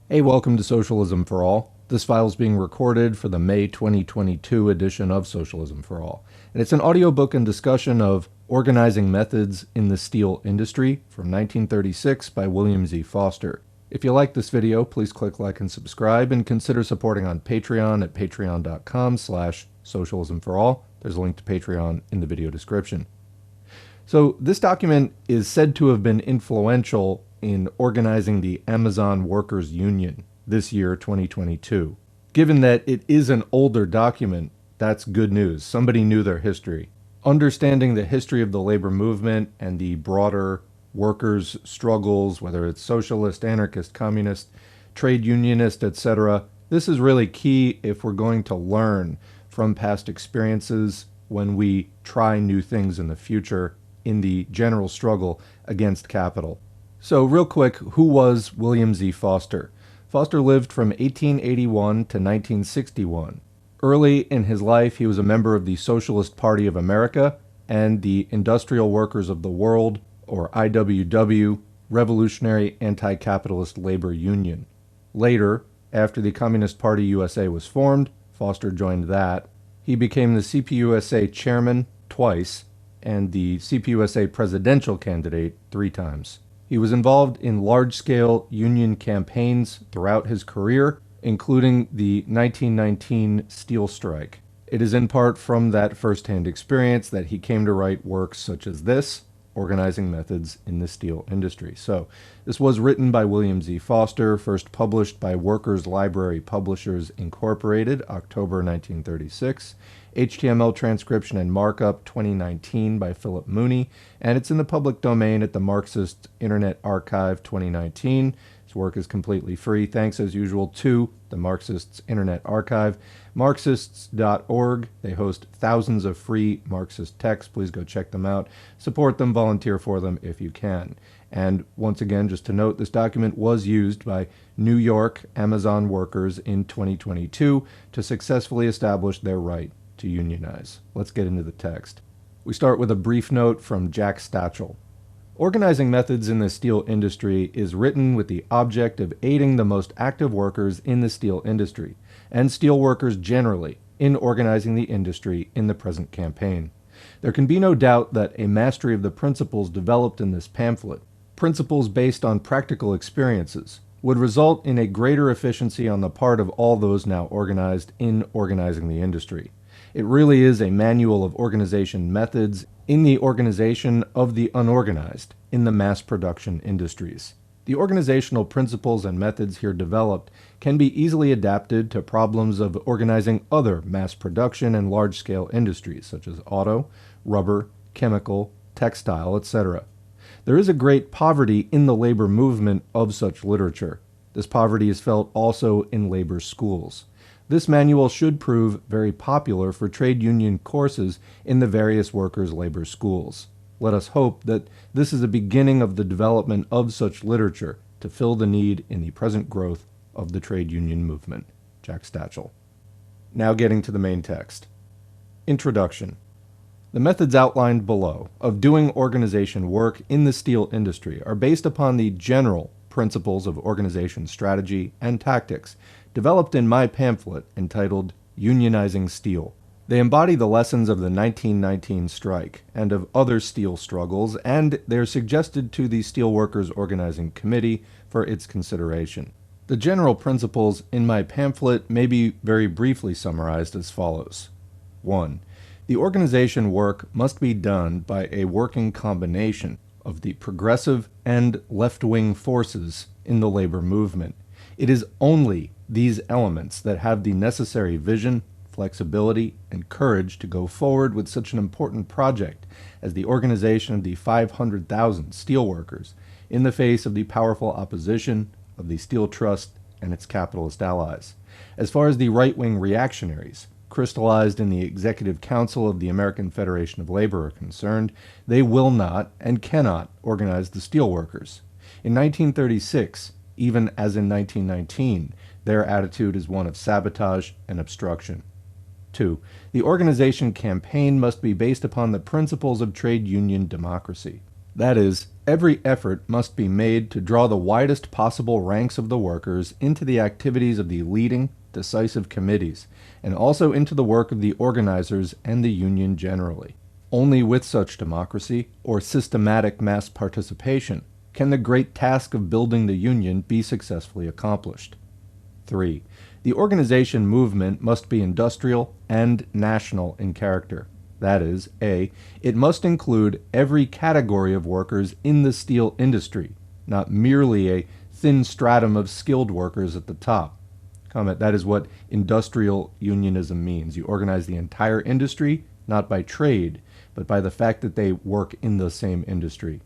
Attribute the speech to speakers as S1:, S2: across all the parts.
S1: Hey, welcome to Socialism for All. This file is being recorded for the May 2022 edition of Socialism for All. And it's an audiobook and discussion of Organizing Methods in the Steel Industry from 1936 by William Z. Foster. If you like this video, please click like and subscribe and consider supporting on Patreon at patreon.com/socialismforall. There's a link to Patreon in the video description. So this document is said to have been influential in organizing the Amazon Workers Union this year, 2022. Given that it is an older document, that's good news. Somebody knew their history. Understanding the history of the labor movement and the broader workers' struggles, whether it's socialist, anarchist, communist, trade unionist, etc., this is really key if we're going to learn from past experiences when we try new things in the future in the general struggle against capital. So real quick, who was William Z. Foster? Foster lived from 1881 to 1961. Early in his life, he was a member of the Socialist Party of America and the Industrial Workers of the World, or IWW, Revolutionary Anti-Capitalist Labor Union. Later, after the Communist Party USA was formed, Foster joined that. He became the CPUSA chairman twice and the CPUSA presidential candidate 3 times. He was involved in large-scale union campaigns throughout his career, including the 1919 steel strike. It is in part from that first-hand experience that he came to write works such as this, Organizing Methods in the Steel Industry. So, this was written by William Z. Foster, first published by Workers' Library Publishers Incorporated, October 1936. HTML transcription and markup 2019 by Philip Mooney, and it's in the public domain at the Marxist Internet Archive 2019. His work is completely free, thanks as usual to the Marxists Internet Archive. Marxists.org, they host thousands of free Marxist texts. Please go check them out. Support them, volunteer for them if you can. And once again, just to note, this document was used by New York Amazon workers in 2022 to successfully establish their right to unionize. Let's get into the text. We start with a brief note from Jack Stachel. Organizing Methods in the Steel Industry is written with the object of aiding the most active workers in the steel industry, and steel workers generally, in organizing the industry in the present campaign. There can be no doubt that a mastery of the principles developed in this pamphlet, principles based on practical experiences, would result in a greater efficiency on the part of all those now organized in organizing the industry. It really is a manual of organization methods in the organization of the unorganized in the mass production industries. The organizational principles and methods here developed can be easily adapted to problems of organizing other mass production and large-scale industries such as auto, rubber, chemical, textile, etc. There is a great poverty in the labor movement of such literature. This poverty is felt also in labor schools. This manual should prove very popular for trade union courses in the various workers' labor schools. Let us hope that this is a beginning of the development of such literature to fill the need in the present growth of the trade union movement. Jack Stachel. Now getting to the main text. Introduction. The methods outlined below of doing organization work in the steel industry are based upon the general principles of organization strategy and tactics developed in my pamphlet entitled Unionizing Steel. They embody the lessons of the 1919 strike and of other steel struggles, and they are suggested to the Steelworkers Organizing Committee for its consideration. The general principles in my pamphlet may be very briefly summarized as follows. 1. The organization work must be done by a working combination of the progressive and left-wing forces in the labor movement. It is only these elements that have the necessary vision, flexibility, and courage to go forward with such an important project as the organization of the 500,000 steelworkers in the face of the powerful opposition of the Steel Trust and its capitalist allies. As far as the right-wing reactionaries, crystallized in the Executive Council of the American Federation of Labor are concerned, they will not and cannot organize the steelworkers. In 1936, even as in 1919, their attitude is one of sabotage and obstruction. 2. The organization campaign must be based upon the principles of trade union democracy. That is, Every effort must be made to draw the widest possible ranks of the workers into the activities of the leading, decisive committees, and also into the work of the organizers and the union generally. Only with such democracy, or systematic mass participation, can the great task of building the union be successfully accomplished. 3. The organization movement must be industrial and national in character. That is, A, it must include every category of workers in the steel industry, not merely a thin stratum of skilled workers at the top. Comment, that is what industrial unionism means. You organize the entire industry, not by trade, but by the fact that they work in the same industry.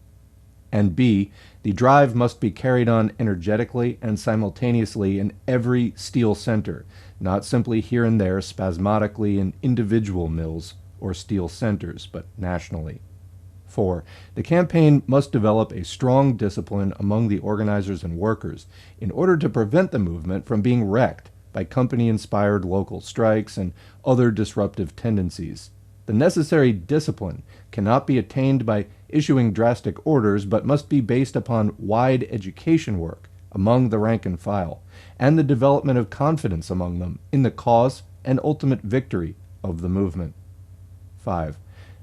S1: And B, the drive must be carried on energetically and simultaneously in every steel center, not simply here and there spasmodically in individual mills or steel centers, but nationally. 4. The campaign must develop a strong discipline among the organizers and workers in order to prevent the movement from being wrecked by company-inspired local strikes and other disruptive tendencies. The necessary discipline cannot be attained by issuing drastic orders, but must be based upon wide education work among the rank and file, and the development of confidence among them in the cause and ultimate victory of the movement. 5.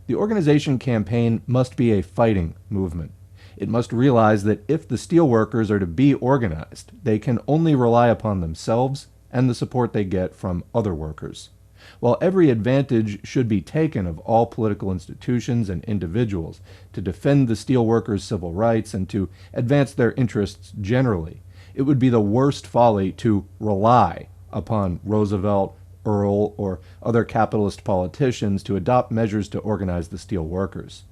S1: The organization campaign must be a fighting movement. It must realize that if the steelworkers are to be organized, they can only rely upon themselves and the support they get from other workers. While every advantage should be taken of all political institutions and individuals to defend the steelworkers' civil rights and to advance their interests generally, it would be the worst folly to rely upon Roosevelt, Earl, or other capitalist politicians to adopt measures to organize the steel workers.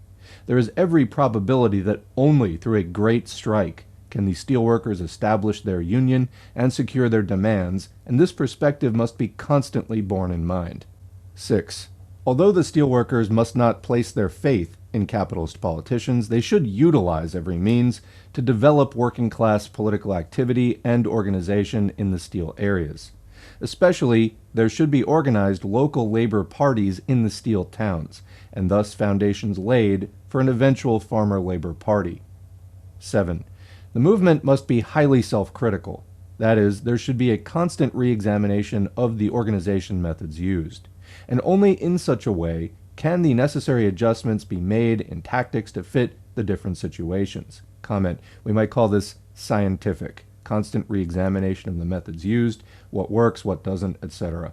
S1: There is every probability that only through a great strike can the steelworkers establish their union and secure their demands, and this perspective must be constantly borne in mind. 6. Although the steelworkers must not place their faith in capitalist politicians, they should utilize every means to develop working-class political activity and organization in the steel areas. Especially, there should be organized local labor parties in the steel towns, and thus foundations laid for an eventual farmer labor party. 7. The movement must be highly self-critical. That is, there should be a constant re-examination of the organization methods used, and only in such a way can the necessary adjustments be made in tactics to fit the different situations. Comment, we might call this scientific, constant re-examination of the methods used, what works, what doesn't, etc.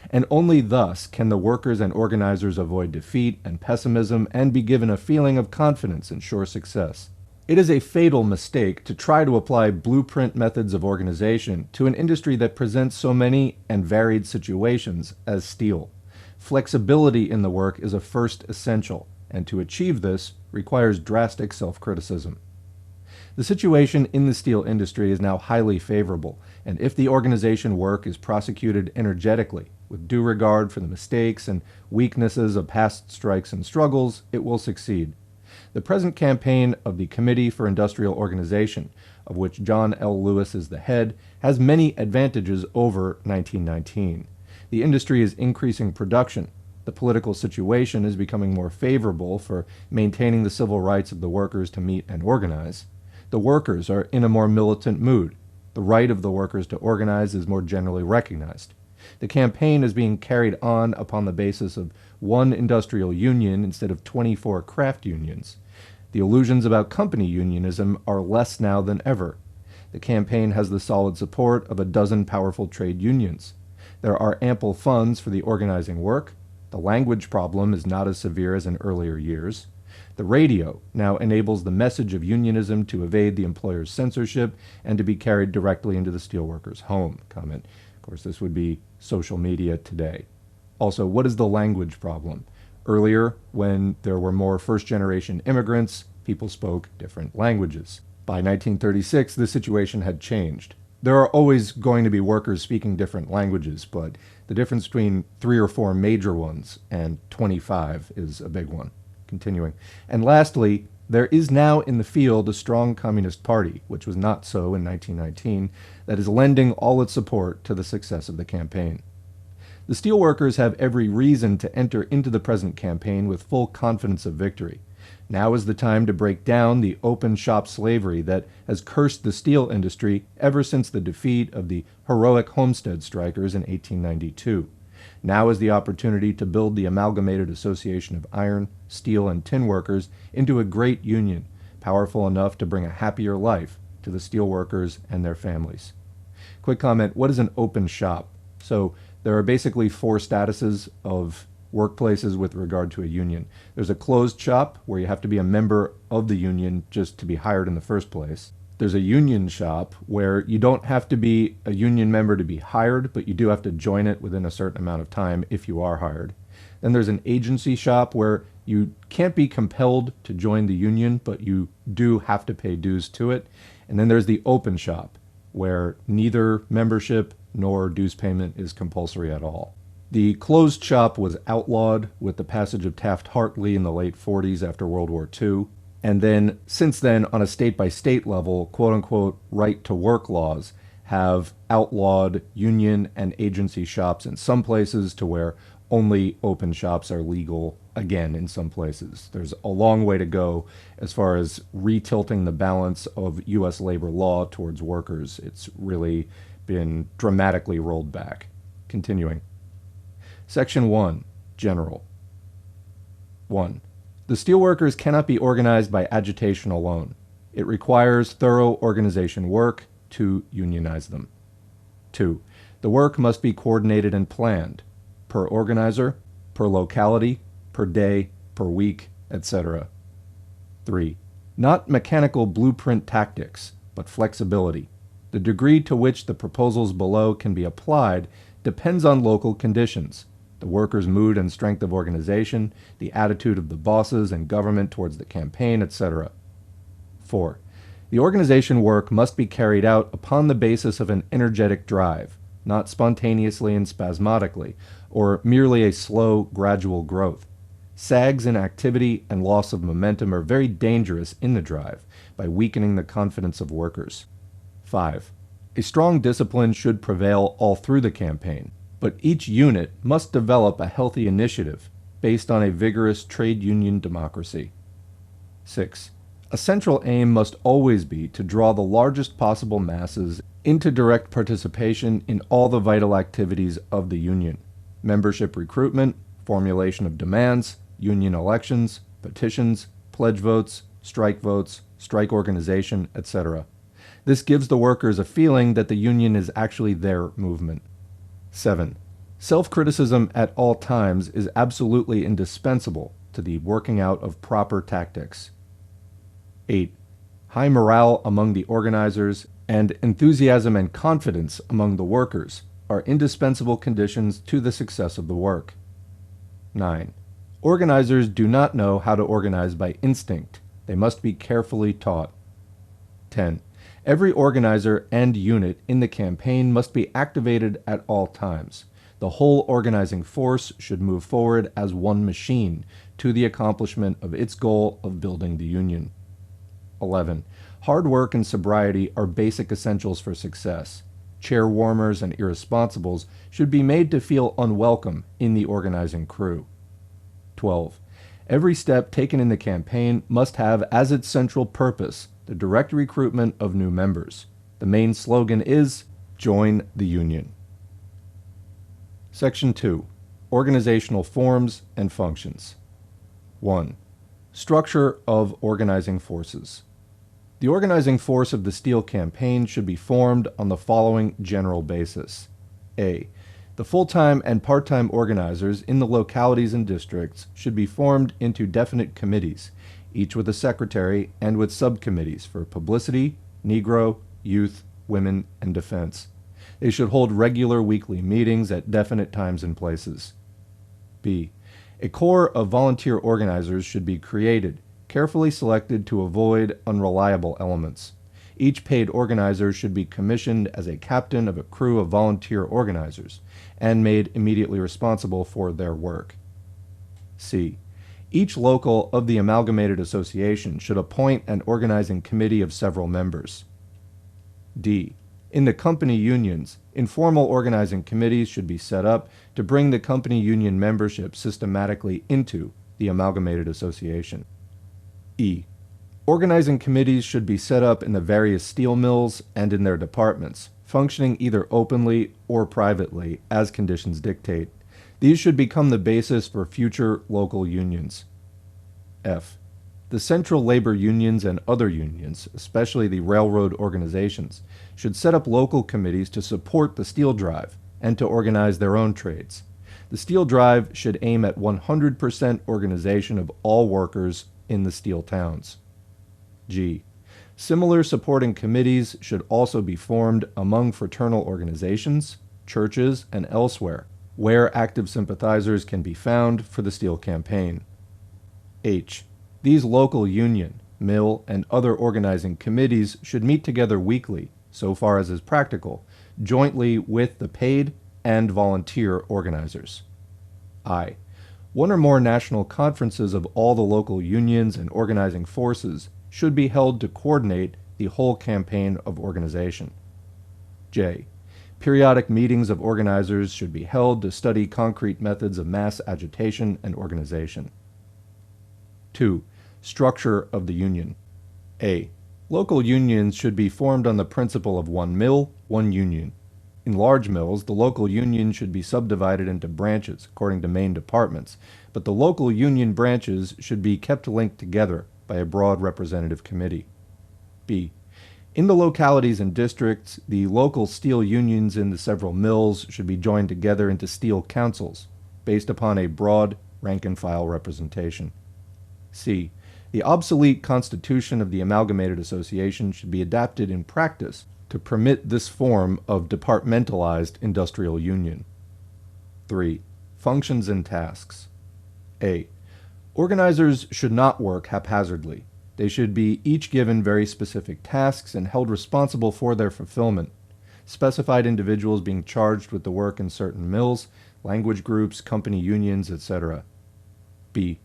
S1: And only thus can the workers and organizers avoid defeat and pessimism and be given a feeling of confidence and sure success. It is a fatal mistake to try to apply blueprint methods of organization to an industry that presents so many and varied situations as steel. Flexibility in the work is a first essential, and to achieve this requires drastic self-criticism. The situation in the steel industry is now highly favorable, and if the organization work is prosecuted energetically, with due regard for the mistakes and weaknesses of past strikes and struggles, it will succeed. The present campaign of the Committee for Industrial Organization, of which John L. Lewis is the head, has many advantages over 1919. The industry is increasing production. The political situation is becoming more favorable for maintaining the civil rights of the workers to meet and organize. The workers are in a more militant mood. The right of the workers to organize is more generally recognized. The campaign is being carried on upon the basis of one industrial union instead of 24 craft unions. The illusions about company unionism are less now than ever. The campaign has the solid support of a dozen powerful trade unions. There are ample funds for the organizing work. The language problem is not as severe as in earlier years. The radio now enables the message of unionism to evade the employer's censorship and to be carried directly into the steelworker's home. Comment. Of course, this would be social media today. Also, what is the language problem? Earlier, when there were more first-generation immigrants, people spoke different languages. By 1936, the situation had changed. There are always going to be workers speaking different languages, but the difference between 3 or 4 major ones and 25 is a big one. Continuing. And lastly, there is now in the field a strong Communist Party, which was not so in 1919, that is lending all its support to the success of the campaign. The steelworkers have every reason to enter into the present campaign with full confidence of victory. Now is the time to break down the open shop slavery that has cursed the steel industry ever since the defeat of the heroic Homestead strikers in 1892. Now is the opportunity to build the Amalgamated Association of Iron, Steel, and Tin Workers into a great union, powerful enough to bring a happier life to the steel workers and their families. Quick comment, what is an open shop? So there are basically four statuses of workplaces with regard to a union. There's a closed shop, where you have to be a member of the union just to be hired in the first place. There's a union shop, where you don't have to be a union member to be hired, but you do have to join it within a certain amount of time if you are hired. Then there's an agency shop, where you can't be compelled to join the union, but you do have to pay dues to it. And then there's the open shop, where neither membership nor dues payment is compulsory at all. The closed shop was outlawed with the passage of Taft-Hartley in the late 40s after World War II. And then, since then, on a state-by-state level, quote-unquote right-to-work laws have outlawed union and agency shops in some places to where only open shops are legal again in some places. There's a long way to go as far as retilting the balance of U.S. labor law towards workers. It's really been dramatically rolled back. Continuing. Section 1. General. 1. The steelworkers cannot be organized by agitation alone. It requires thorough organization work to unionize them. 2. The work must be coordinated and planned, per organizer, per locality, per day, per week, etc. 3. Not mechanical blueprint tactics, but flexibility. The degree to which the proposals below can be applied depends on local conditions, the workers' mood and strength of organization, the attitude of the bosses and government towards the campaign, etc. 4. The organization work must be carried out upon the basis of an energetic drive, not spontaneously and spasmodically, or merely a slow, gradual growth. Sags in activity and loss of momentum are very dangerous in the drive by weakening the confidence of workers. 5. A strong discipline should prevail all through the campaign, but each unit must develop a healthy initiative based on a vigorous trade union democracy. 6. A central aim must always be to draw the largest possible masses into direct participation in all the vital activities of the union: membership recruitment, formulation of demands, union elections, petitions, pledge votes, strike organization, etc. This gives the workers a feeling that the union is actually their movement. 7. Self-criticism at all times is absolutely indispensable to the working out of proper tactics. 8. High morale among the organizers and enthusiasm and confidence among the workers are indispensable conditions to the success of the work. 9. Organizers do not know how to organize by instinct. They must be carefully taught. 10. Every organizer and unit in the campaign must be activated at all times. The whole organizing force should move forward as one machine to the accomplishment of its goal of building the union. 11. Hard work and sobriety are basic essentials for success. Chair warmers and irresponsibles should be made to feel unwelcome in the organizing crew. 12. Every step taken in the campaign must have as its central purpose the direct recruitment of new members. The main slogan is, "Join the Union." Section 2. Organizational Forms and Functions. 1. Structure of organizing forces. The organizing force of the steel campaign should be formed on the following general basis. A. The full-time and part-time organizers in the localities and districts should be formed into definite committees, each with a secretary and with subcommittees for publicity, Negro, youth, women, and defense. They should hold regular weekly meetings at definite times and places. B. A corps of volunteer organizers should be created, carefully selected to avoid unreliable elements. Each paid organizer should be commissioned as a captain of a crew of volunteer organizers and made immediately responsible for their work. C. Each local of the Amalgamated Association should appoint an organizing committee of several members. D. In the company unions, informal organizing committees should be set up to bring the company union membership systematically into the Amalgamated Association. E. Organizing committees should be set up in the various steel mills and in their departments, functioning either openly or privately as conditions dictate. These should become the basis for future local unions. F. The central labor unions and other unions, especially the railroad organizations, should set up local committees to support the steel drive and to organize their own trades. The steel drive should aim at 100% organization of all workers in the steel towns. G. Similar supporting committees should also be formed among fraternal organizations, churches, and elsewhere, where active sympathizers can be found for the steel campaign. H. These local union, mill, and other organizing committees should meet together weekly, so far as is practical, jointly with the paid and volunteer organizers. I. One or more national conferences of all the local unions and organizing forces should be held to coordinate the whole campaign of organization. J. Periodic meetings of organizers should be held to study concrete methods of mass agitation and organization. 2. Structure of the union. A. Local unions should be formed on the principle of one mill, one union. In large mills, the local union should be subdivided into branches according to main departments, but the local union branches should be kept linked together by a broad representative committee. B. In the localities and districts, the local steel unions in the several mills should be joined together into steel councils, based upon a broad rank-and-file representation. C. The obsolete constitution of the Amalgamated Association should be adapted in practice to permit this form of departmentalized industrial union. 3. Functions and tasks. A. Organizers should not work haphazardly. They should be each given very specific tasks and held responsible for their fulfillment, specified individuals being charged with the work in certain mills, language groups, company unions, etc. B.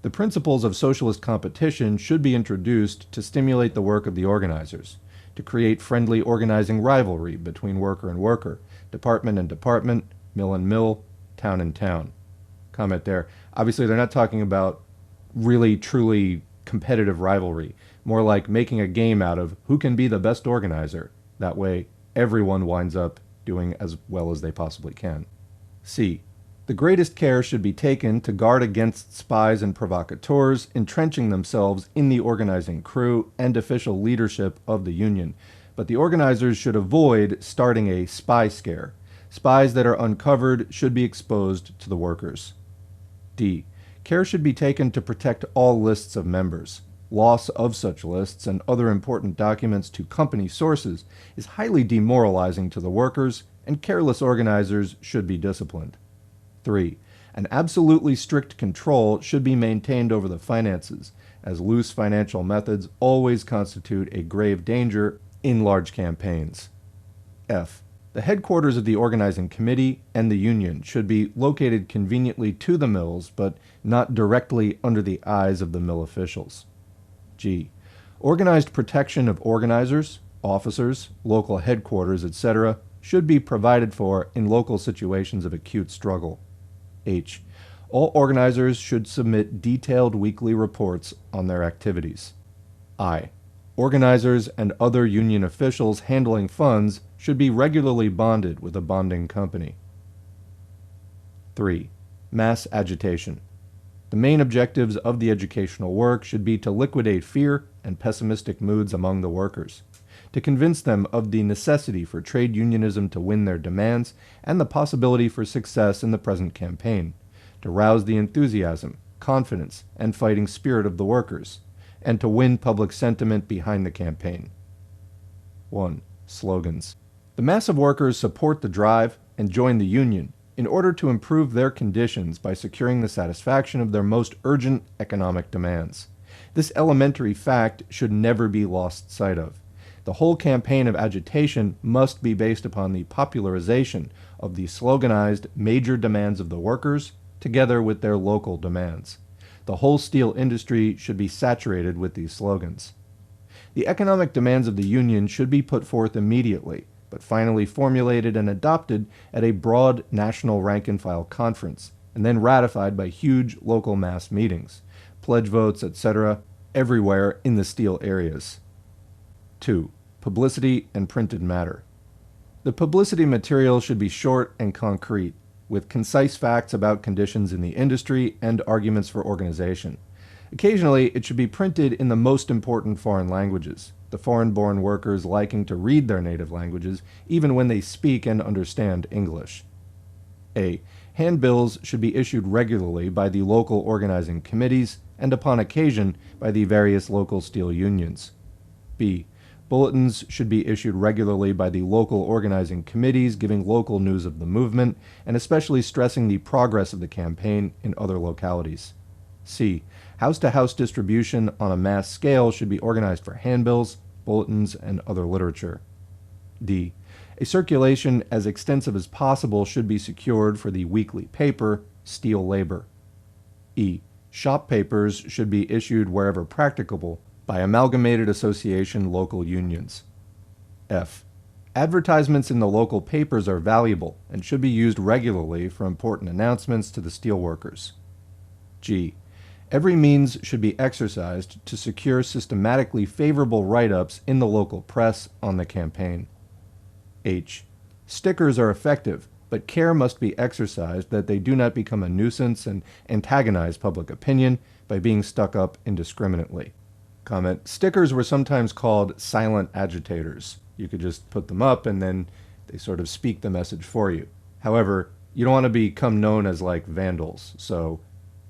S1: The principles of socialist competition should be introduced to stimulate the work of the organizers, to create friendly organizing rivalry between worker and worker, department and department, mill and mill, town and town. Comment there. Obviously, they're not talking about really, truly competitive rivalry, more like making a game out of who can be the best organizer. That way, everyone winds up doing as well as they possibly can. C. The greatest care should be taken to guard against spies and provocateurs entrenching themselves in the organizing crew and official leadership of the union, but the organizers should avoid starting a spy scare. Spies that are uncovered should be exposed to the workers. D. Care should be taken to protect all lists of members. Loss of such lists and other important documents to company sources is highly demoralizing to the workers, and careless organizers should be disciplined. 3. An absolutely strict control should be maintained over the finances, as loose financial methods always constitute a grave danger in large campaigns. F. The headquarters of the organizing committee and the union should be located conveniently to the mills, but not directly under the eyes of the mill officials. G. Organized protection of organizers, officers, local headquarters, etc. should be provided for in local situations of acute struggle. H. All organizers should submit detailed weekly reports on their activities. I. Organizers and other union officials handling funds should be regularly bonded with a bonding company. 3. Mass agitation. The main objectives of the educational work should be to liquidate fear and pessimistic moods among the workers, to convince them of the necessity for trade unionism to win their demands and the possibility for success in the present campaign, to rouse the enthusiasm, confidence, and fighting spirit of the workers, and to win public sentiment behind the campaign. 1. Slogans. The mass of workers support the drive and join the union in order to improve their conditions by securing the satisfaction of their most urgent economic demands. This elementary fact should never be lost sight of. The whole campaign of agitation must be based upon the popularization of the sloganized major demands of the workers together with their local demands. The whole steel industry should be saturated with these slogans. The economic demands of the union should be put forth immediately, but finally formulated and adopted at a broad national rank-and-file conference, and then ratified by huge local mass meetings, pledge votes, etc., everywhere in the steel areas. 2. Publicity and printed matter. The publicity material should be short and concrete, with concise facts about conditions in the industry and arguments for organization. Occasionally, it should be printed in the most important foreign languages, the foreign-born workers liking to read their native languages even when they speak and understand English. A. Handbills should be issued regularly by the local organizing committees and upon occasion by the various local steel unions. B. Bulletins should be issued regularly by the local organizing committees giving local news of the movement and especially stressing the progress of the campaign in other localities. C. House-to-house distribution on a mass scale should be organized for handbills, bulletins, and other literature. D. A circulation as extensive as possible should be secured for the weekly paper, Steel Labor. E. Shop papers should be issued wherever practicable by amalgamated association local unions. F. Advertisements in the local papers are valuable and should be used regularly for important announcements to the steelworkers. G. Every means should be exercised to secure systematically favorable write-ups in the local press on the campaign. H. Stickers are effective, but care must be exercised that they do not become a nuisance and antagonize public opinion by being stuck up indiscriminately. Comment: stickers were sometimes called silent agitators. You could just put them up and then they sort of speak the message for you. However, you don't want to become known as like vandals, so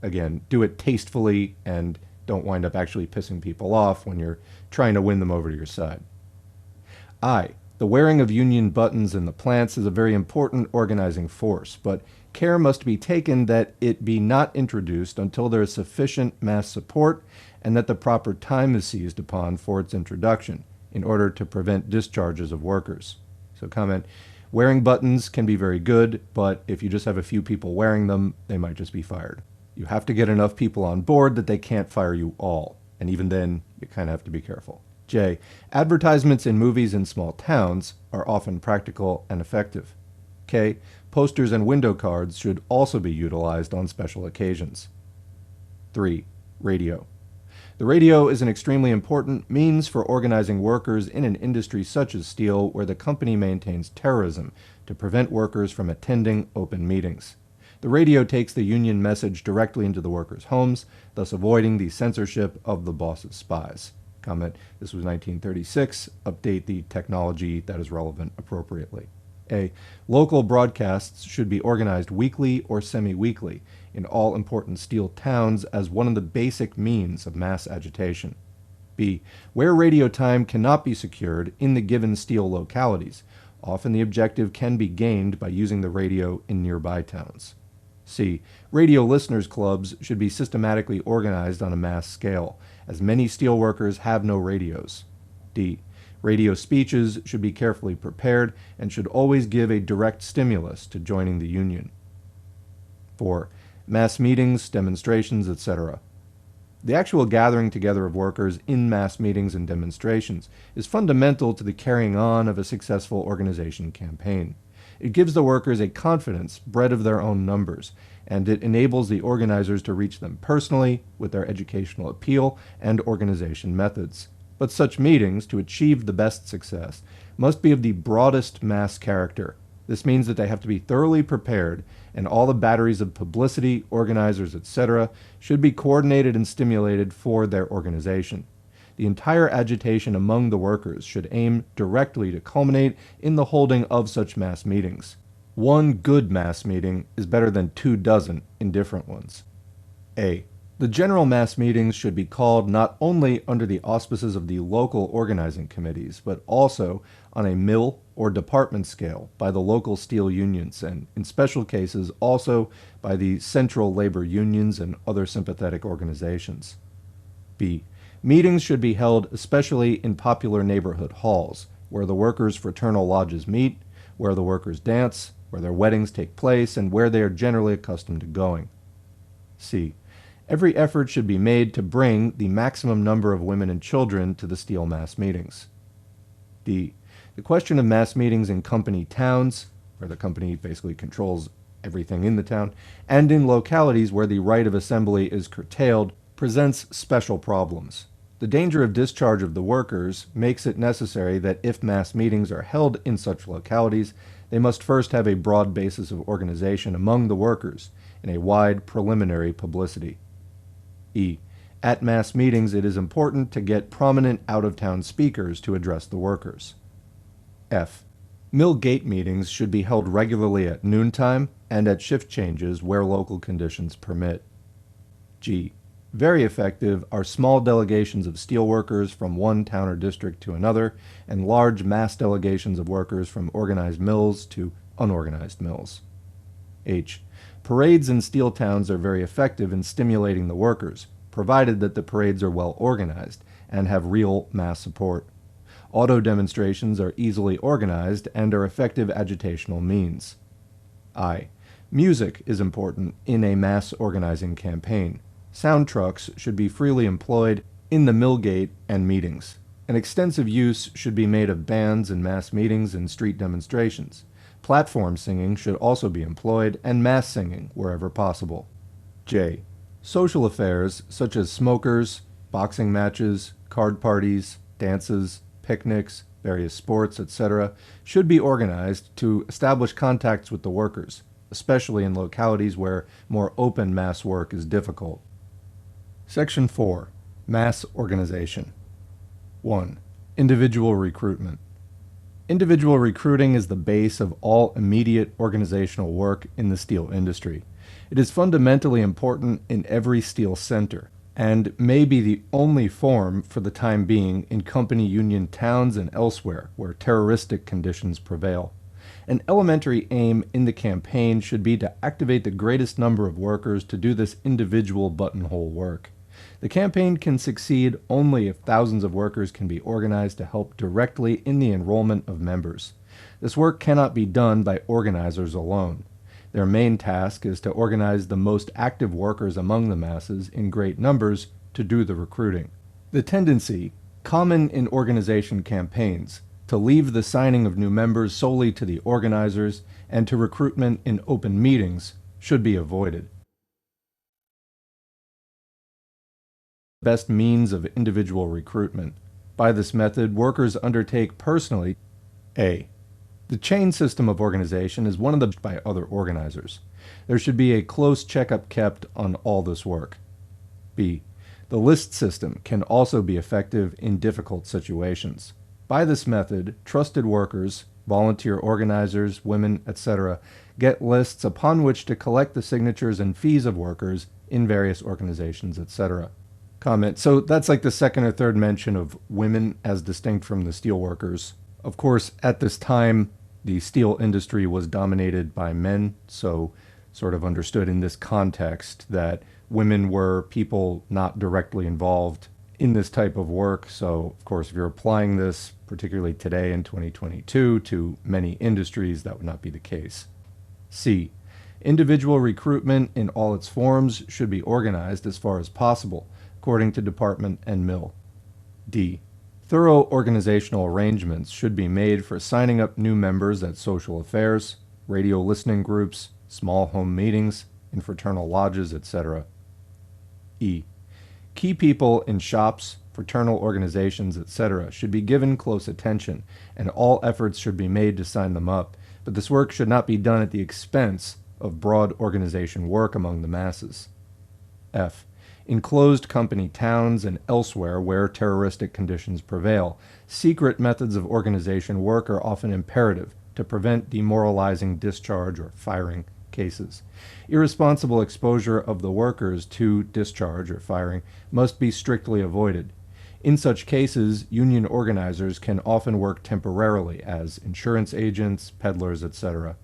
S1: again, do it tastefully and don't wind up actually pissing people off when you're trying to win them over to your side. I. The wearing of union buttons in the plants is a very important organizing force, but care must be taken that it be not introduced until there is sufficient mass support and that the proper time is seized upon for its introduction in order to prevent discharges of workers. So comment: wearing buttons can be very good, but if you just have a few people wearing them, they might just be fired. You have to get enough people on board that they can't fire you all, and even then, you kind of have to be careful. J. Advertisements in movies in small towns are often practical and effective. K. Posters and window cards should also be utilized on special occasions. 3. Radio. The radio is an extremely important means for organizing workers in an industry such as steel, where the company maintains terrorism to prevent workers from attending open meetings. The radio takes the union message directly into the workers' homes, thus avoiding the censorship of the boss's spies. Comment: this was 1936. Update the technology that is relevant appropriately. A. Local broadcasts should be organized weekly or semi-weekly in all important steel towns as one of the basic means of mass agitation. B. Where radio time cannot be secured in the given steel localities, often the objective can be gained by using the radio in nearby towns. C. Radio listeners' clubs should be systematically organized on a mass scale, as many steelworkers have no radios. D. Radio speeches should be carefully prepared and should always give a direct stimulus to joining the union. 4. Mass meetings, demonstrations, etc. The actual gathering together of workers in mass meetings and demonstrations is fundamental to the carrying on of a successful organization campaign. It gives the workers a confidence bred of their own numbers, and it enables the organizers to reach them personally with their educational appeal and organization methods. But such meetings, to achieve the best success, must be of the broadest mass character. This means that they have to be thoroughly prepared, and all the batteries of publicity, organizers, etc. should be coordinated and stimulated for their organization. The entire agitation among the workers should aim directly to culminate in the holding of such mass meetings. One good mass meeting is better than 24 indifferent ones. A. The general mass meetings should be called not only under the auspices of the local organizing committees, but also on a mill or department scale by the local steel unions, and in special cases also by the central labor unions and other sympathetic organizations. B. Meetings should be held especially in popular neighborhood halls, where the workers' fraternal lodges meet, where the workers dance, where their weddings take place, and where they are generally accustomed to going. C. Every effort should be made to bring the maximum number of women and children to the steel mass meetings. D. The question of mass meetings in company towns, where the company basically controls everything in the town, and in localities where the right of assembly is curtailed, presents special problems. The danger of discharge of the workers makes it necessary that if mass meetings are held in such localities, they must first have a broad basis of organization among the workers and a wide preliminary publicity. E. At mass meetings, it is important to get prominent out-of-town speakers to address the workers. F. Mill gate meetings should be held regularly at noontime and at shift changes where local conditions permit. G. Very effective are small delegations of steelworkers from one town or district to another, and large mass delegations of workers from organized mills to unorganized mills. H. Parades in steel towns are very effective in stimulating the workers, provided that the parades are well organized and have real mass support. Auto demonstrations are easily organized and are effective agitational means. I. Music is important in a mass organizing campaign. Sound trucks should be freely employed in the millgate and meetings. An extensive use should be made of bands in mass meetings and street demonstrations. Platform singing should also be employed, and mass singing wherever possible. J. Social affairs such as smokers, boxing matches, card parties, dances, picnics, various sports, etc., should be organized to establish contacts with the workers, especially in localities where more open mass work is difficult. Section 4. Mass Organization. 1. Individual recruitment. Individual recruiting is the base of all immediate organizational work in the steel industry. It is fundamentally important in every steel center, and may be the only form for the time being in company union towns and elsewhere where terroristic conditions prevail. An elementary aim in the campaign should be to activate the greatest number of workers to do this individual buttonhole work. The campaign can succeed only if thousands of workers can be organized to help directly in the enrollment of members. This work cannot be done by organizers alone. Their main task is to organize the most active workers among the masses in great numbers to do the recruiting. The tendency, common in organization campaigns, to leave the signing of new members solely to the organizers and to recruitment in open meetings should be avoided. Best means of individual recruitment. By this method, workers undertake personally A. The chain system of organization is one of the by other organizers. There should be a close checkup kept on all this work. B. The list system can also be effective in difficult situations. By this method, trusted workers, volunteer organizers, women, etc., get lists upon which to collect the signatures and fees of workers in various organizations, etc. Comment. So that's like the second or third mention of women as distinct from the steel workers. Of course, at this time, the steel industry was dominated by men, so sort of understood in this context that women were people not directly involved in this type of work. So, of course, if you're applying this, particularly today in 2022, to many industries, that would not be the case. C. Individual recruitment in all its forms should be organized as far as possible, according to department and mill. D. Thorough organizational arrangements should be made for signing up new members at social affairs, radio listening groups, small home meetings, in fraternal lodges, etc. E. Key people in shops, fraternal organizations, etc. should be given close attention, and all efforts should be made to sign them up, but this work should not be done at the expense of broad organization work among the masses. F. In closed company towns and elsewhere where terroristic conditions prevail, secret methods of organization work are often imperative to prevent demoralizing discharge or firing cases. Irresponsible exposure of the workers to discharge or firing must be strictly avoided. In such cases, union organizers can often work temporarily as insurance agents, peddlers, etc.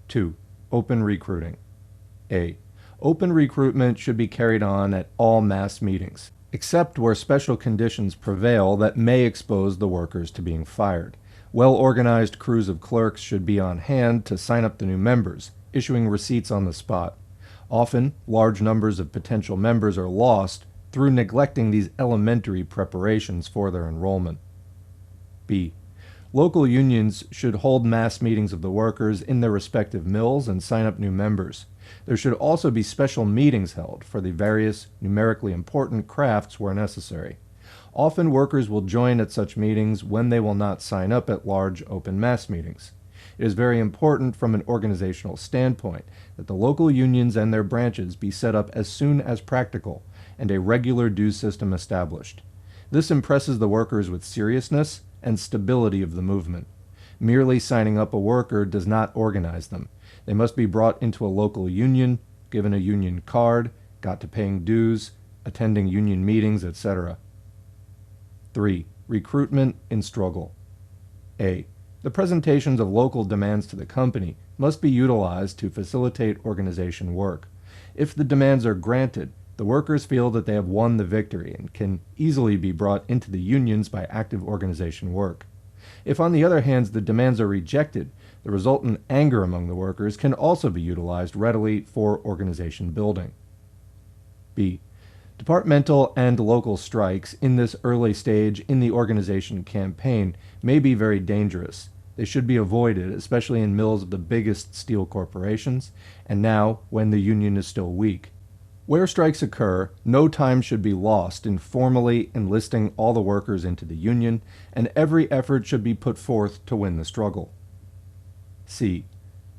S1: 2. Open recruiting. A. Open recruitment should be carried on at all mass meetings, except where special conditions prevail that may expose the workers to being fired. Well-organized crews of clerks should be on hand to sign up the new members, issuing receipts on the spot. Often, large numbers of potential members are lost through neglecting these elementary preparations for their enrollment. B. Local unions should hold mass meetings of the workers in their respective mills and sign up new members. There should also be special meetings held for the various numerically important crafts where necessary. Often workers will join at such meetings when they will not sign up at large open mass meetings. It is very important from an organizational standpoint that the local unions and their branches be set up as soon as practical and a regular dues system established. This impresses the workers with seriousness and stability of the movement. Merely signing up a worker does not organize them. They must be brought into a local union, given a union card, got to paying dues, attending union meetings, etc. 3. Recruitment in struggle. A. The presentations of local demands to the company must be utilized to facilitate organization work. If the demands are granted, the workers feel that they have won the victory and can easily be brought into the unions by active organization work. If, on the other hand, the demands are rejected, the resultant anger among the workers can also be utilized readily for organization building. B. Departmental and local strikes in this early stage in the organization campaign may be very dangerous. They should be avoided, especially in mills of the biggest steel corporations, and now when the union is still weak. Where strikes occur, no time should be lost in formally enlisting all the workers into the union, and every effort should be put forth to win the struggle. C.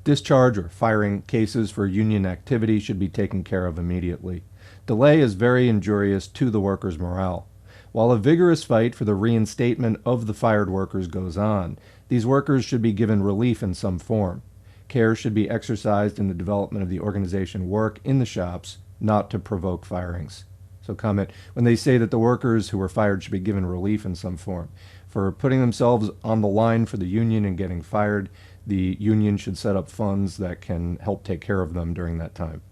S1: Discharge or firing cases for union activity should be taken care of immediately. Delay is very injurious to the workers' morale. While a vigorous fight for the reinstatement of the fired workers goes on, these workers should be given relief in some form. Care should be exercised in the development of the organization work in the shops, not to provoke firings. So comment, when they say that the workers who were fired should be given relief in some form, for putting themselves on the line for the union and getting fired, the union should set up funds that can help take care of them during that time.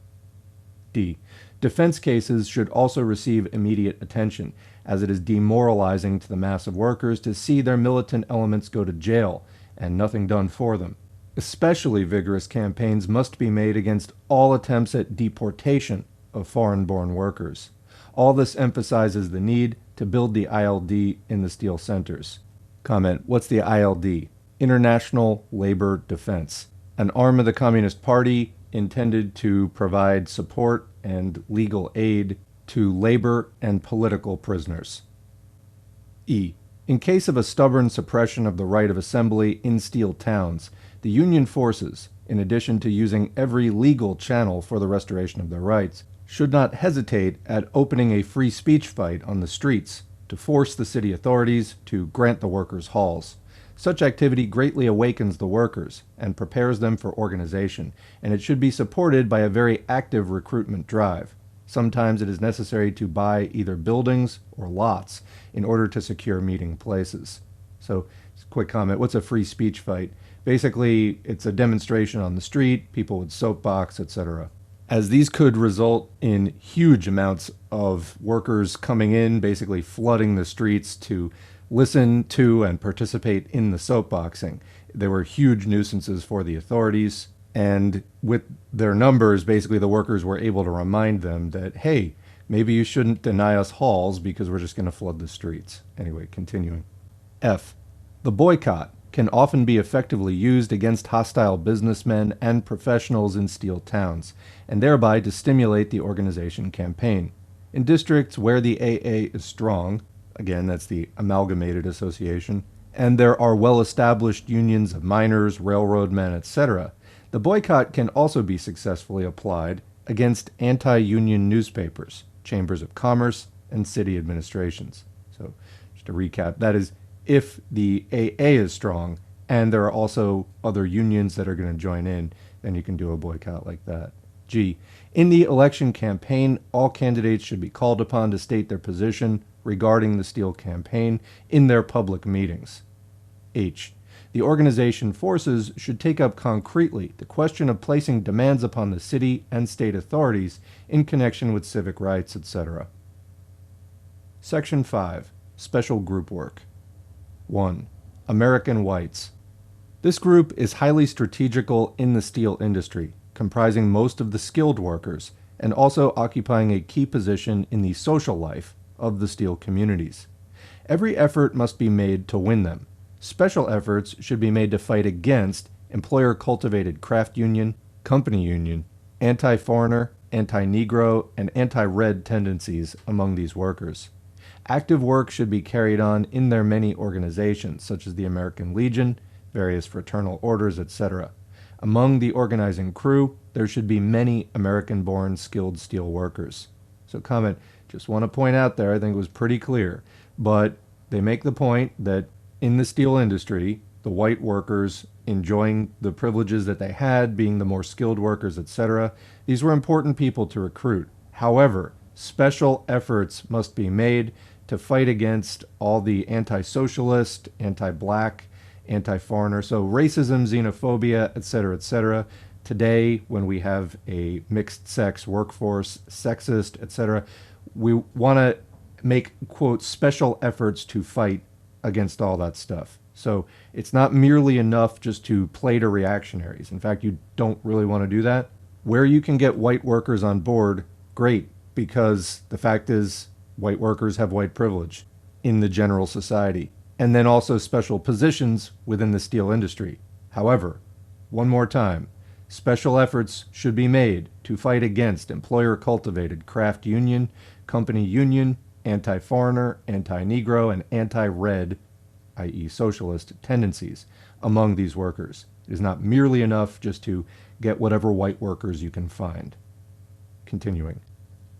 S1: D. Defense cases should also receive immediate attention, as it is demoralizing to the mass of workers to see their militant elements go to jail and nothing done for them. Especially vigorous campaigns must be made against all attempts at deportation of foreign-born workers. All this emphasizes the need to build the ILD in the steel centers. Comment, what's the ILD? International Labor Defense, an arm of the Communist Party intended to provide support and legal aid to labor and political prisoners. E. In case of a stubborn suppression of the right of assembly in steel towns, the Union forces, in addition to using every legal channel for the restoration of their rights, should not hesitate at opening a free speech fight on the streets to force the city authorities to grant the workers halls. Such activity greatly awakens the workers and prepares them for organization, and it should be supported by a very active recruitment drive. Sometimes it is necessary to buy either buildings or lots in order to secure meeting places. So, quick comment, what's a free speech fight? Basically, it's a demonstration on the street, people with soapbox, etc. As these could result in huge amounts of workers coming in, basically flooding the streets to listen to and participate in the soapboxing. There were huge nuisances for the authorities, and with their numbers, basically the workers were able to remind them that, hey, maybe you shouldn't deny us halls because we're just going to flood the streets. Anyway, continuing. F. The boycott can often be effectively used against hostile businessmen and professionals in steel towns, and thereby to stimulate the organization campaign. In districts where the AA is strong, again, that's the Amalgamated Association, and there are well-established unions of miners, railroadmen, etc., the boycott can also be successfully applied against anti-union newspapers, chambers of commerce, and city administrations. So, just to recap, that is, if the AA is strong and there are also other unions that are going to join in, then you can do a boycott like that. G. In the election campaign, all candidates should be called upon to state their position regarding the steel campaign in their public meetings. H. The organization forces should take up concretely the question of placing demands upon the city and state authorities in connection with civic rights, etc. Section 5. Special Group Work. 1. American Whites. This group is highly strategical in the steel industry, comprising most of the skilled workers, and also occupying a key position in the social life of the steel communities. Every effort must be made to win them. Special efforts should be made to fight against employer-cultivated craft union, company union, anti-foreigner, anti-Negro, and anti-red tendencies among these workers. Active work should be carried on in their many organizations, such as the American Legion, various fraternal orders, etc. Among the organizing crew, there should be many American-born skilled steel workers. So comment, just want to point out there, I think it was pretty clear, but they make the point that in the steel industry, the white workers enjoying the privileges that they had, being the more skilled workers, etc., these were important people to recruit. However, special efforts must be made to fight against all the anti-socialist, anti-black, anti-foreigner, so racism, xenophobia, etc. Today, when we have a mixed-sex workforce, sexist, etc., we want to make, quote, special efforts to fight against all that stuff. So it's not merely enough just to play to reactionaries. In fact, you don't really want to do that. Where you can get white workers on board, great, because the fact is white workers have white privilege in the general society, and then also special positions within the steel industry. However, one more time, special efforts should be made to fight against employer-cultivated craft union, company union, anti-foreigner, anti-Negro, and anti-red, i.e. socialist, tendencies among these workers. It is not merely enough just to get whatever white workers you can find. Continuing.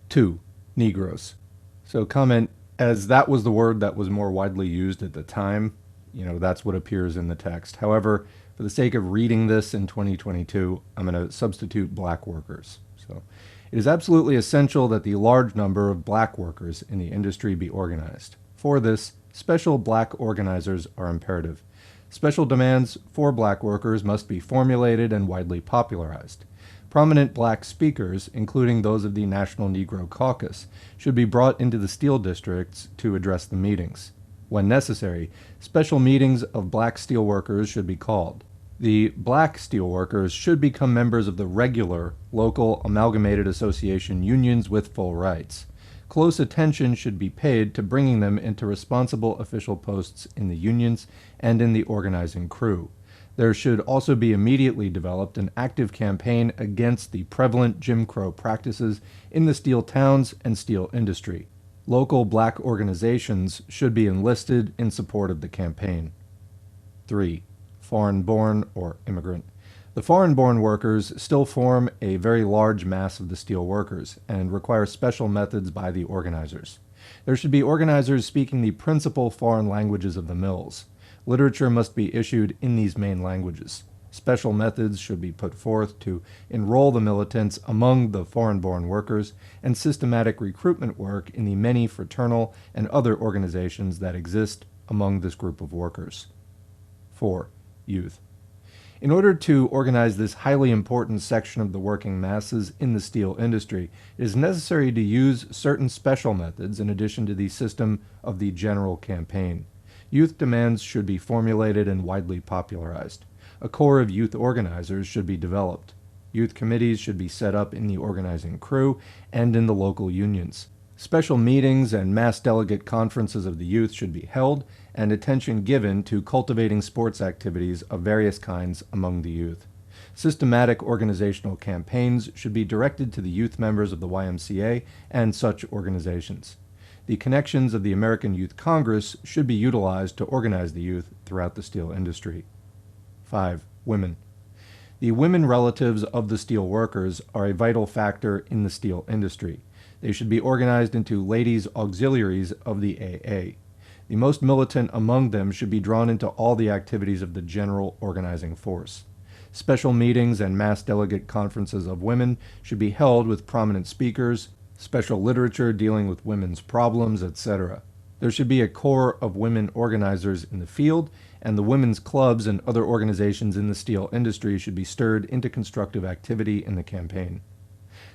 S1: 2. Negroes. So comment, as that was the word that was more widely used at the time, that's what appears in the text. However, for the sake of reading this in 2022, I'm going to substitute black workers. So it is absolutely essential that the large number of black workers in the industry be organized. For this, special black organizers are imperative. Special demands for black workers must be formulated and widely popularized. Prominent black speakers, including those of the National Negro Caucus, should be brought into the steel districts to address the meetings. When necessary, special meetings of black steelworkers should be called. The black steelworkers should become members of the regular, local, amalgamated association unions with full rights. Close attention should be paid to bringing them into responsible official posts in the unions and in the organizing crew. There should also be immediately developed an active campaign against the prevalent Jim Crow practices in the steel towns and steel industry. Local black organizations should be enlisted in support of the campaign. 3. Foreign-born or immigrant. The foreign-born workers still form a very large mass of the steel workers and require special methods by the organizers. There should be organizers speaking the principal foreign languages of the mills. Literature must be issued in these main languages. Special methods should be put forth to enroll the militants among the foreign-born workers, and systematic recruitment work in the many fraternal and other organizations that exist among this group of workers. 4. Youth. In order to organize this highly important section of the working masses in the steel industry, it is necessary to use certain special methods in addition to the system of the general campaign. Youth demands should be formulated and widely popularized. A corps of youth organizers should be developed. Youth committees should be set up in the organizing crew and in the local unions. Special meetings and mass delegate conferences of the youth should be held, and attention given to cultivating sports activities of various kinds among the youth. Systematic organizational campaigns should be directed to the youth members of the YMCA and such organizations. The connections of the American Youth Congress should be utilized to organize the youth throughout the steel industry. 5. Women. The women relatives of the steel workers are a vital factor in the steel industry. They should be organized into ladies' auxiliaries of the AA. The most militant among them should be drawn into all the activities of the general organizing force. Special meetings and mass delegate conferences of women should be held with prominent speakers, special literature dealing with women's problems, etc. There should be a corps of women organizers in the field, and the women's clubs and other organizations in the steel industry should be stirred into constructive activity in the campaign.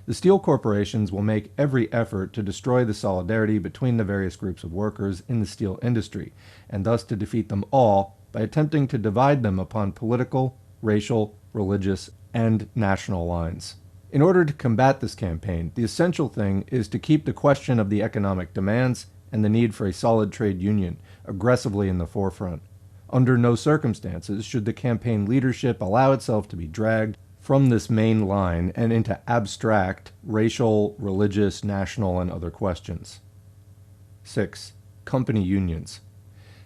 S1: The steel corporations will make every effort to destroy the solidarity between the various groups of workers in the steel industry, and thus to defeat them all by attempting to divide them upon political, racial, religious, and national lines. In order to combat this campaign, the essential thing is to keep the question of the economic demands and the need for a solid trade union aggressively in the forefront. Under no circumstances should the campaign leadership allow itself to be dragged from this main line and into abstract racial, religious, national, and other questions. 6. Company unions.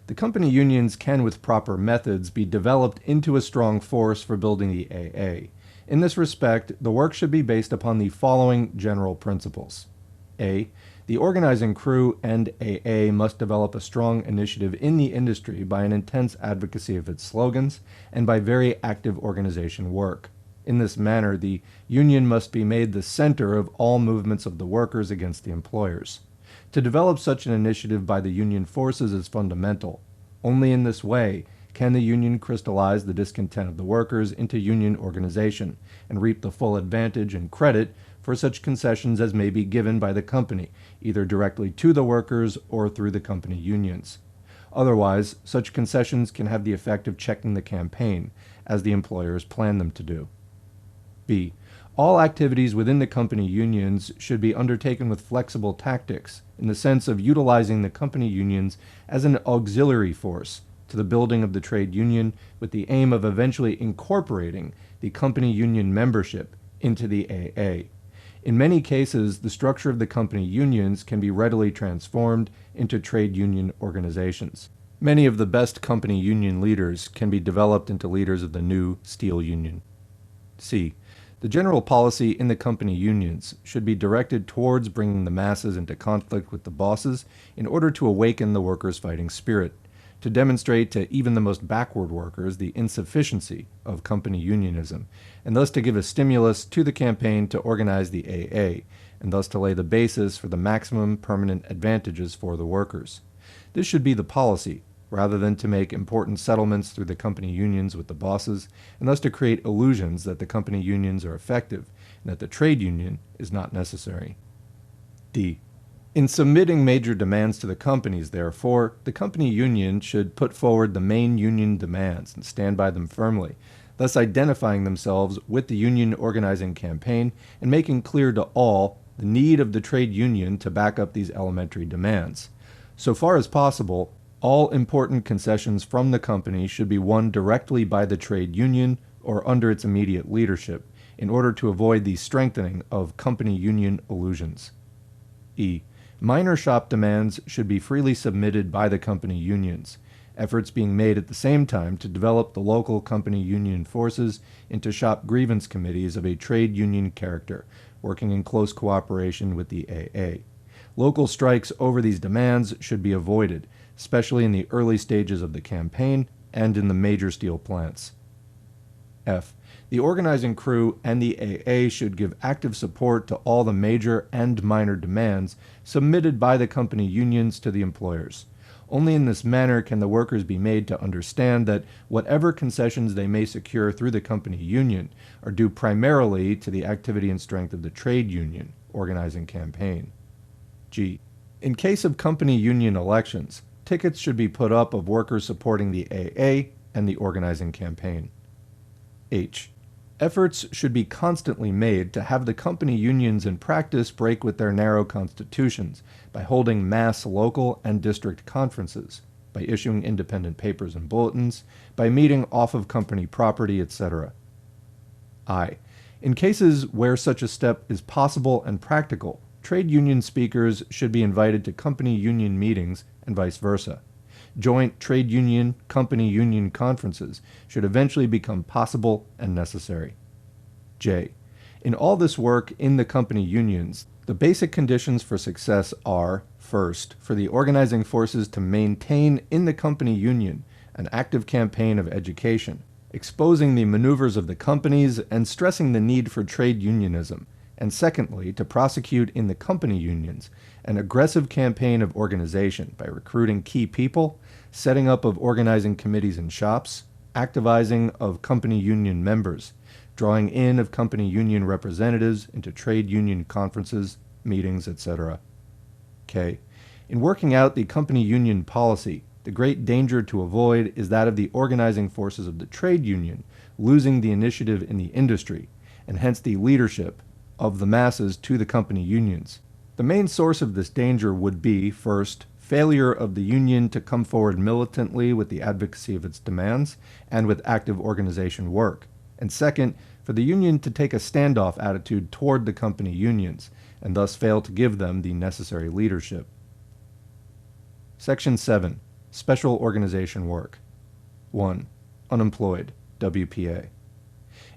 S1: The company unions can, with proper methods, be developed into a strong force for building the AA. In this respect, the work should be based upon the following general principles. A. The organizing crew and AA must develop a strong initiative in the industry by an intense advocacy of its slogans and by very active organization work. In this manner, the union must be made the center of all movements of the workers against the employers. To develop such an initiative by the union forces is fundamental. Only in this way can the union crystallize the discontent of the workers into union organization and reap the full advantage and credit for such concessions as may be given by the company, either directly to the workers or through the company unions. Otherwise, such concessions can have the effect of checking the campaign, as the employers plan them to do. B. All activities within the company unions should be undertaken with flexible tactics, in the sense of utilizing the company unions as an auxiliary force to the building of the trade union, with the aim of eventually incorporating the company union membership into the AA. In many cases, the structure of the company unions can be readily transformed into trade union organizations. Many of the best company union leaders can be developed into leaders of the new steel union. C. The general policy in the company unions should be directed towards bringing the masses into conflict with the bosses in order to awaken the workers' fighting spirit, to demonstrate to even the most backward workers the insufficiency of company unionism, and thus to give a stimulus to the campaign to organize the AA, and thus to lay the basis for the maximum permanent advantages for the workers. This should be the policy, rather than to make important settlements through the company unions with the bosses, and thus to create illusions that the company unions are effective and that the trade union is not necessary. D. In submitting major demands to the companies, therefore, the company union should put forward the main union demands and stand by them firmly, thus identifying themselves with the union organizing campaign and making clear to all the need of the trade union to back up these elementary demands. So far as possible, all important concessions from the company should be won directly by the trade union or under its immediate leadership, in order to avoid the strengthening of company union illusions. E. Minor shop demands should be freely submitted by the company unions, efforts being made at the same time to develop the local company union forces into shop grievance committees of a trade union character, working in close cooperation with the AA. Local strikes over these demands should be avoided, especially in the early stages of the campaign and in the major steel plants. F. The organizing crew and the AA should give active support to all the major and minor demands submitted by the company unions to the employers. Only in this manner can the workers be made to understand that whatever concessions they may secure through the company union are due primarily to the activity and strength of the trade union organizing campaign. G. In case of company union elections, tickets should be put up of workers supporting the AA and the organizing campaign. H. Efforts should be constantly made to have the company unions in practice break with their narrow constitutions by holding mass local and district conferences, by issuing independent papers and bulletins, by meeting off of company property, etc. I. In cases where such a step is possible and practical, trade union speakers should be invited to company union meetings and vice versa. Joint trade union, company union conferences should eventually become possible and necessary. J. In all this work in the company unions, the basic conditions for success are, first, for the organizing forces to maintain in the company union an active campaign of education, exposing the maneuvers of the companies and stressing the need for trade unionism, and secondly, to prosecute in the company unions an aggressive campaign of organization by recruiting key people, setting up of organizing committees in shops, activizing of company union members, drawing in of company union representatives into trade union conferences, meetings, etc. K. In working out the company union policy, the great danger to avoid is that of the organizing forces of the trade union losing the initiative in the industry, and hence the leadership of the masses to the company unions. The main source of this danger would be, first, failure of the union to come forward militantly with the advocacy of its demands and with active organization work. And second, for the union to take a standoff attitude toward the company unions, and thus fail to give them the necessary leadership. Section 7. Special Organization Work. 1. Unemployed, WPA.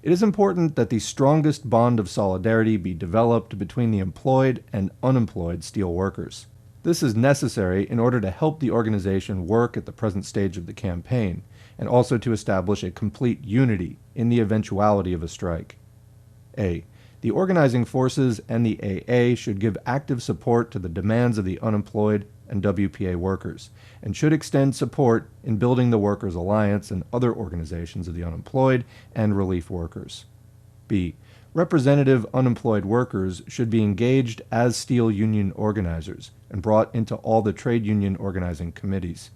S1: It is important that the strongest bond of solidarity be developed between the employed and unemployed steel workers. This is necessary in order to help the organization work at the present stage of the campaign, and also to establish a complete unity in the eventuality of a strike. A. The organizing forces and the AA should give active support to the demands of the unemployed and WPA workers, and should extend support in building the Workers' Alliance and other organizations of the unemployed and relief workers. B. Representative unemployed workers should be engaged as steel union organizers and brought into all the trade union organizing committees.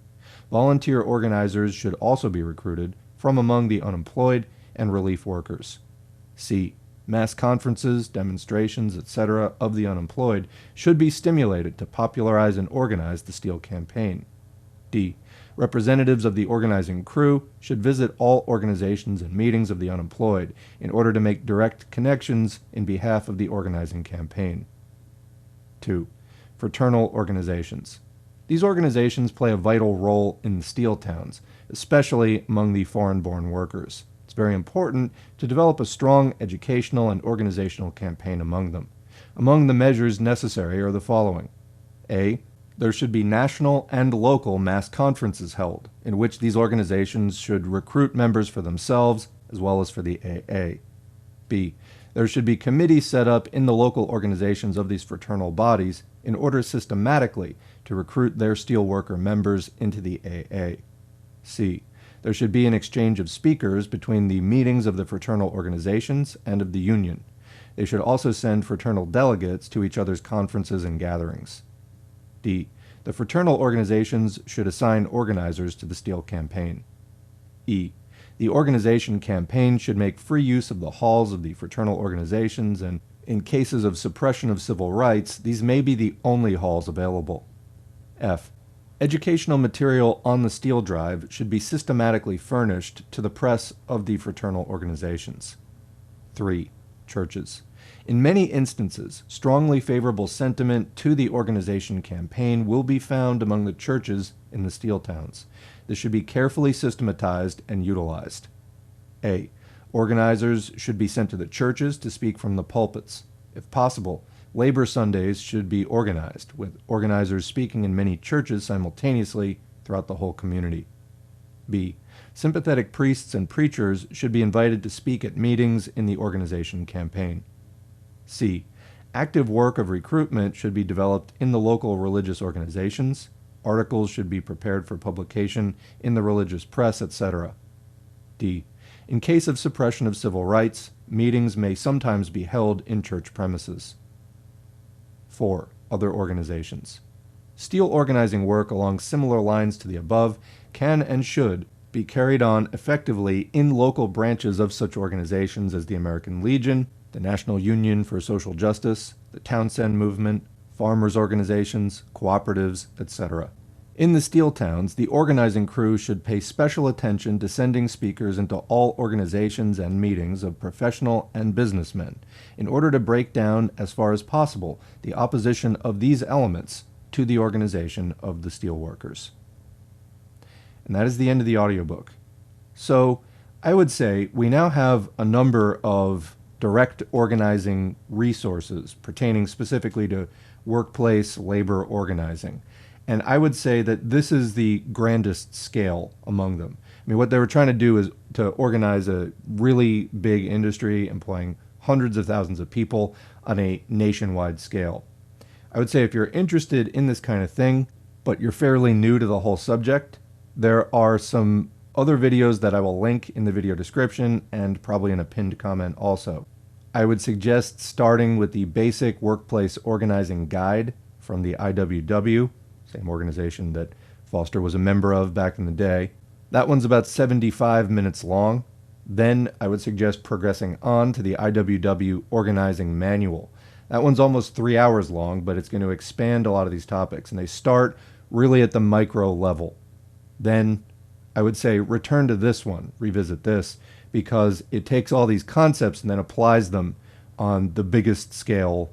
S1: Volunteer organizers should also be recruited from among the unemployed and relief workers. C. Mass conferences, demonstrations, etc. of the unemployed should be stimulated to popularize and organize the steel campaign. D. Representatives of the organizing crew should visit all organizations and meetings of the unemployed in order to make direct connections in behalf of the organizing campaign. 2. Fraternal organizations. These organizations play a vital role in the steel towns, especially among the foreign-born workers. It's very important to develop a strong educational and organizational campaign among them. Among the measures necessary are the following. A. There should be national and local mass conferences held, in which these organizations should recruit members for themselves as well as for the AA. B. There should be committees set up in the local organizations of these fraternal bodies in order systematically to recruit their steelworker members into the AA. C. There should be an exchange of speakers between the meetings of the fraternal organizations and of the union. They should also send fraternal delegates to each other's conferences and gatherings. D. The fraternal organizations should assign organizers to the steel campaign. E. The organization campaign should make free use of the halls of the fraternal organizations, and in cases of suppression of civil rights, these may be the only halls available. F. Educational material on the steel drive should be systematically furnished to the press of the fraternal organizations. 3. Churches. In many instances, strongly favorable sentiment to the organization campaign will be found among the churches in the steel towns. This should be carefully systematized and utilized. A. Organizers should be sent to the churches to speak from the pulpits. If possible, Labor Sundays should be organized, with organizers speaking in many churches simultaneously throughout the whole community. B. Sympathetic priests and preachers should be invited to speak at meetings in the organization campaign. C. Active work of recruitment should be developed in the local religious organizations. Articles should be prepared for publication in the religious press, etc. D. In case of suppression of civil rights, meetings may sometimes be held in church premises. 4. Other organizations. Steel organizing work along similar lines to the above can and should be carried on effectively in local branches of such organizations as the American Legion, the National Union for Social Justice, the Townsend Movement, farmers' organizations, cooperatives, etc. In the steel towns, the organizing crew should pay special attention to sending speakers into all organizations and meetings of professional and businessmen in order to break down, as far as possible, the opposition of these elements to the organization of the steelworkers. And that is the end of the audiobook. So I would say we now have a number of direct organizing resources pertaining specifically to workplace labor organizing. And I would say that this is the grandest scale among them. I mean, what they were trying to do is to organize a really big industry employing hundreds of thousands of people on a nationwide scale. I would say if you're interested in this kind of thing, but you're fairly new to the whole subject, there are some other videos that I will link in the video description and probably in a pinned comment also. I would suggest starting with the Basic Workplace Organizing Guide from the IWW, same organization that Foster was a member of back in the day. That one's about 75 minutes long. Then I would suggest progressing on to the IWW Organizing Manual. That one's almost 3 hours long, but it's going to expand a lot of these topics. And they start really at the micro level. Then I would say return to this one, revisit this, because it takes all these concepts and then applies them on the biggest scale,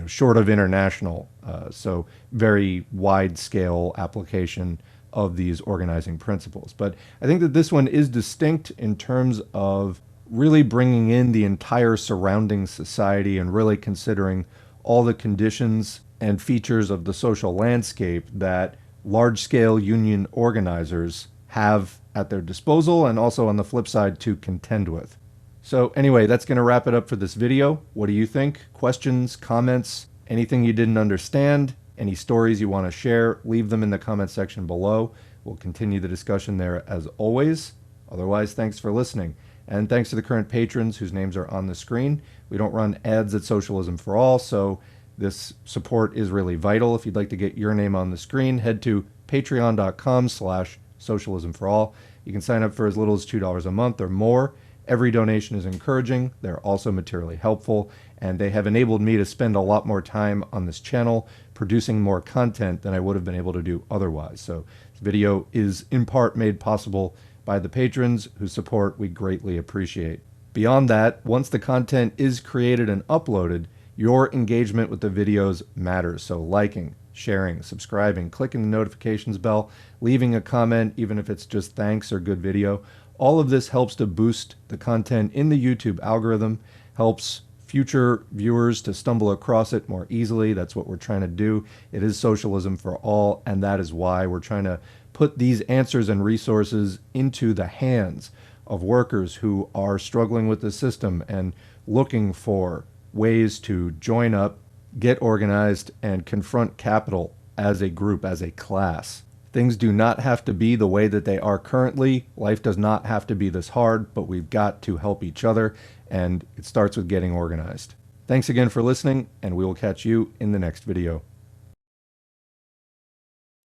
S1: short of international, so very wide scale application of these organizing principles. But I think that this one is distinct in terms of really bringing in the entire surrounding society and really considering all the conditions and features of the social landscape that large-scale union organizers have at their disposal, and also on the flip side to contend with. So anyway, that's going to wrap it up for this video. What do you think? Questions, comments, anything you didn't understand, any stories you want to share, leave them in the comment section below. We'll continue the discussion there as always. Otherwise, thanks for listening. And thanks to the current patrons whose names are on the screen. We don't run ads at Socialism for All, so this support is really vital. If you'd like to get your name on the screen, head to patreon.com/Socialism for All. You can sign up for as little as $2 a month or more. Every donation is encouraging. They're also materially helpful, and they have enabled me to spend a lot more time on this channel producing more content than I would have been able to do otherwise. So this video is in part made possible by the patrons whose support we greatly appreciate. Beyond that, once the content is created and uploaded, your engagement with the videos matters. So liking, sharing, subscribing, clicking the notifications bell, leaving a comment, even if it's just thanks or good video. All of this helps to boost the content in the YouTube algorithm, helps future viewers to stumble across it more easily. That's what we're trying to do. It is Socialism for All, and that is why we're trying to put these answers and resources into the hands of workers who are struggling with the system and looking for ways to join up, get organized, and confront capital as a group, as a class. Things do not have to be the way that they are currently. Life does not have to be this hard, but we've got to help each other, and it starts with getting organized. Thanks again for listening, and we will catch you in the next video.